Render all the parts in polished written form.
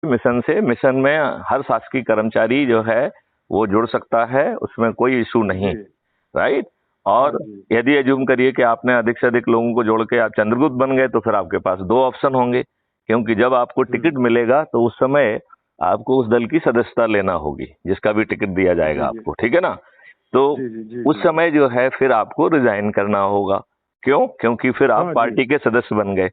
Mission से, mission में हर शासकीय कर्मचारी जो है वो जुड़ सकता है, उसमें कोई इशू नहीं, जी। राइट। हाँ और जी। यदि एज्यूम करिए कि आपने अधिक से अधिक लोगों को जोड़ के आप चंद्रगुप्त बन गए, तो फिर आपके पास दो ऑप्शन होंगे, क्योंकि जब आपको टिकट मिलेगा तो उस समय आपको उस दल की सदस्यता लेना होगी, जिसका भी टिकट दिया जाएगा जी जी आपको, ठीक है ना। तो जी जी जी उस जी जी। समय जो है फिर आपको रिजाइन करना होगा। क्यों? क्योंकि फिर आप हाँ जी। पार्टी के सदस्य बन गए,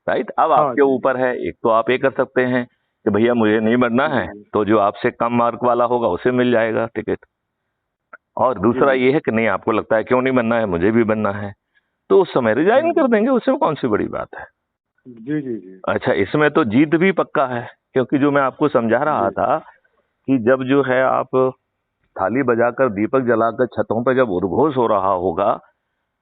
राइट। अब हाँ आपके जी। ऊपर है, एक तो आप ये कर सकते हैं कि भैया मुझे नहीं बनना जी है, जी तो जो आपसे कम मार्क वाला होगा उसे मिल जाएगा टिकट। और जी दूसरा जी ये है कि नहीं, आपको लगता है क्यों नहीं बनना है, मुझे भी बनना है, तो उस समय रिजाइन कर जी देंगे, उसमें कौन सी बड़ी बात है। जी जी जी अच्छा, इसमें तो जीत भी पक्का है, क्योंकि जो मैं आपको समझा रहा जी। था कि जब जो है आप थाली बजाकर दीपक जलाकर छतों पर जब उद्घोष हो रहा होगा,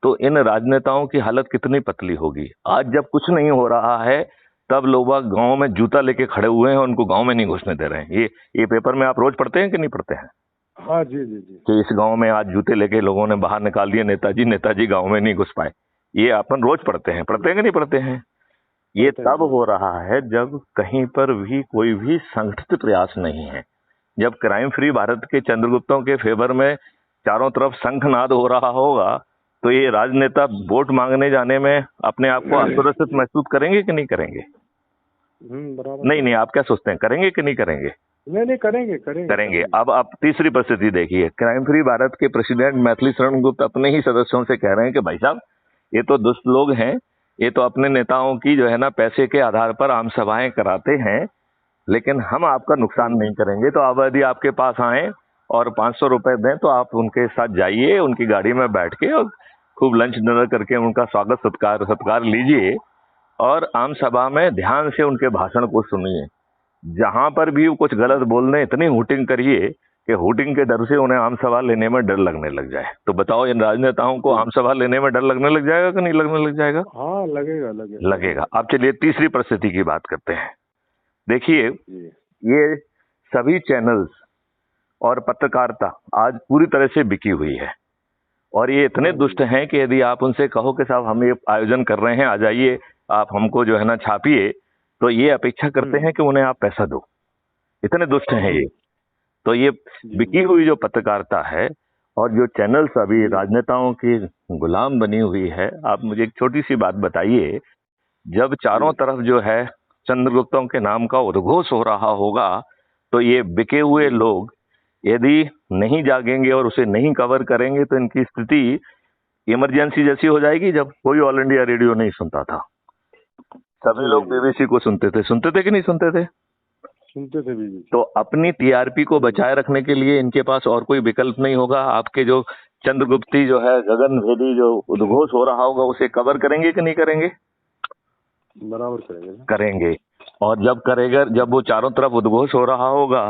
तो इन राजनेताओं की हालत कितनी पतली होगी। आज जब कुछ नहीं हो रहा है, तब लोग गांव में जूता लेके खड़े हुए हैं, उनको गांव में नहीं घुसने दे रहे हैं। ये पेपर में आप रोज पढ़ते हैं कि नहीं पढ़ते हैं हाँ जी जी जी। कि इस गांव में आज जूते लेके लोगों ने बाहर निकाल दिए, नेताजी नेताजी गांव में नहीं घुस पाए। ये अपन रोज पढ़ते हैं, पढ़ते हैं कि नहीं पढ़ते हैं। ये पढ़ते हैं तब जी। हो रहा है जब कहीं पर भी कोई भी संगठित प्रयास नहीं है, जब क्राइम फ्री भारत के चंद्रगुप्तों के फेवर में चारों तरफ शंखनाद हो रहा होगा, तो ये राजनेता वोट मांगने जाने में अपने आप को असुरक्षित महसूस करेंगे कि नहीं करेंगे। बराबर नहीं नहीं, करेंगे। आप क्या सोचते हैं, करेंगे कि नहीं करेंगे। नहीं नहीं, करेंगे करेंगे करेंगे। करेंगे। अब आप तीसरी परिस्थिति देखिए, क्राइम फ्री भारत के प्रेसिडेंट मैथिली शरण गुप्ता अपने ही सदस्यों से कह रहे हैं कि भाई साहब, ये तो दुष्ट लोग हैं, ये तो अपने नेताओं की जो है ना पैसे के आधार पर आम सभाएं कराते हैं, लेकिन हम आपका नुकसान नहीं करेंगे। तो अब यदि आपके पास आए और 500 रुपए दें, तो आप उनके साथ जाइए, उनकी गाड़ी में बैठ के और खूब लंच डिनर करके उनका स्वागत सत्कार सत्कार लीजिए, और आम सभा में ध्यान से उनके भाषण को सुनिए। जहां पर भी वो कुछ गलत बोल रहे, इतनी हूटिंग करिए कि हूटिंग के डर से उन्हें आम सभा लेने में डर लगने लग जाए। तो बताओ, इन राजनेताओं को जी। आम सभा लेने में डर लगने लग जाएगा कि नहीं लगने लग जाएगा। हाँ, लगेगा लगेगा लगेगा। लगेगा। अब चलिए तीसरी परिस्थिति की बात करते हैं। देखिए, जी ये सभी चैनल्स और पत्रकारिता आज पूरी तरह से बिकी हुई है, और ये इतने हाँ जी। दुष्ट हैं कि यदि आप उनसे कहो कि साहब हम ये आयोजन कर रहे हैं, आ जाइए, आप हमको जो है ना छापिए, तो ये अपेक्षा करते हैं कि उन्हें आप पैसा दो। इतने दुष्ट हैं जी ये। तो ये जी बिकी हुई जो पत्रकारिता है और जो चैनल्स अभी जी राजनेताओं की गुलाम बनी हुई है। आप मुझे एक छोटी सी बात बताइए, जब चारों जी तरफ जो है चंद्रगुप्तों के नाम का उद्घोष हो रहा होगा, तो ये बिके हुए जी। लोग यदि नहीं जागेंगे और उसे नहीं कवर करेंगे, तो इनकी स्थिति इमरजेंसी जैसी हो जाएगी, जब कोई ऑल इंडिया रेडियो नहीं सुनता था, सभी जी लोग जी। बीबीसी को सुनते थे कि नहीं सुनते थे। सुनते थे बीबी तो जी। अपनी टीआरपी को बचाए रखने के लिए इनके पास और कोई विकल्प नहीं होगा। आपके जो चंद्रगुप्ती जो है गगनभेदी जो उद्घोष हो रहा होगा, उसे कवर करेंगे कि नहीं करेंगे। बराबर करेंगे ना। करेंगे। और जब करेगा, जब वो चारों तरफ उद्घोष हो रहा होगा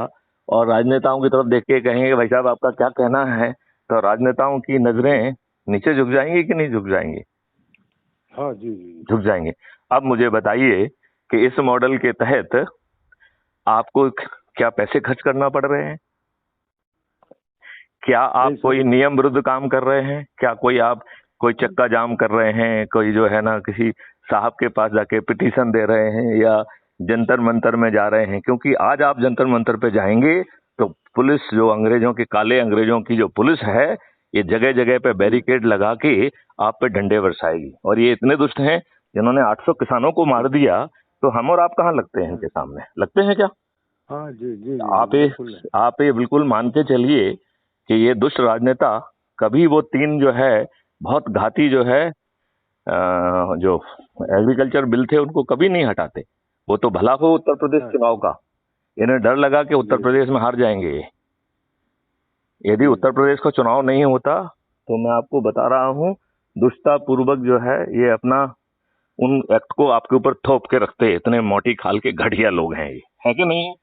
और राजनेताओं की तरफ देख के कहेंगे भाई साहब आपका क्या कहना है, तो राजनेताओं की नजरें नीचे झुक जाएंगी कि नहीं झुक जाएंगी। हाँ जी जी। झुक जाएंगे। अब मुझे बताइए कि इस मॉडल के तहत आपको क्या पैसे खर्च करना पड़ रहे हैं, क्या आप नहीं सर। कोई नियम विरुद्ध काम कर रहे हैं, क्या कोई आप कोई चक्का जाम कर रहे हैं, कोई जो है ना किसी साहब के पास जाके पिटीशन दे रहे हैं, या जंतर मंतर में जा रहे हैं। क्योंकि आज आप जंतर मंतर पे जाएंगे तो पुलिस जो अंग्रेजों की, काले अंग्रेजों की जो पुलिस है, ये जगह जगह पे जी बैरिकेड लगा के आप पे डंडे बरसाएगी। और ये इतने दुष्ट हैं, जिन्होंने 800 किसानों को मार दिया, तो हम और आप कहाँ लगते हैं हाँ इनके सामने, लगते हैं क्या। हाँ जी जी जी जी, आप ये बिल्कुल है। आप ये बिल्कुल मान के चलिए कि ये दुष्ट राजनेता कभी वो तीन जो है बहुत घाती जो है जो एग्रीकल्चर बिल थे, उनको कभी नहीं हटाते। वो तो भला हो उत्तर प्रदेश हाँ चुनाव का, इन्हें डर लगा कि उत्तर जी प्रदेश में हार जाएंगे। यदि जी उत्तर प्रदेश का चुनाव नहीं होता, तो मैं आपको बता रहा हूं, दुष्टता पूर्वक जो है ये अपना उन एक्ट को आपके ऊपर थोप के रखते। इतने मोटी खाल के घटिया लोग हैं ये, है कि नहीं।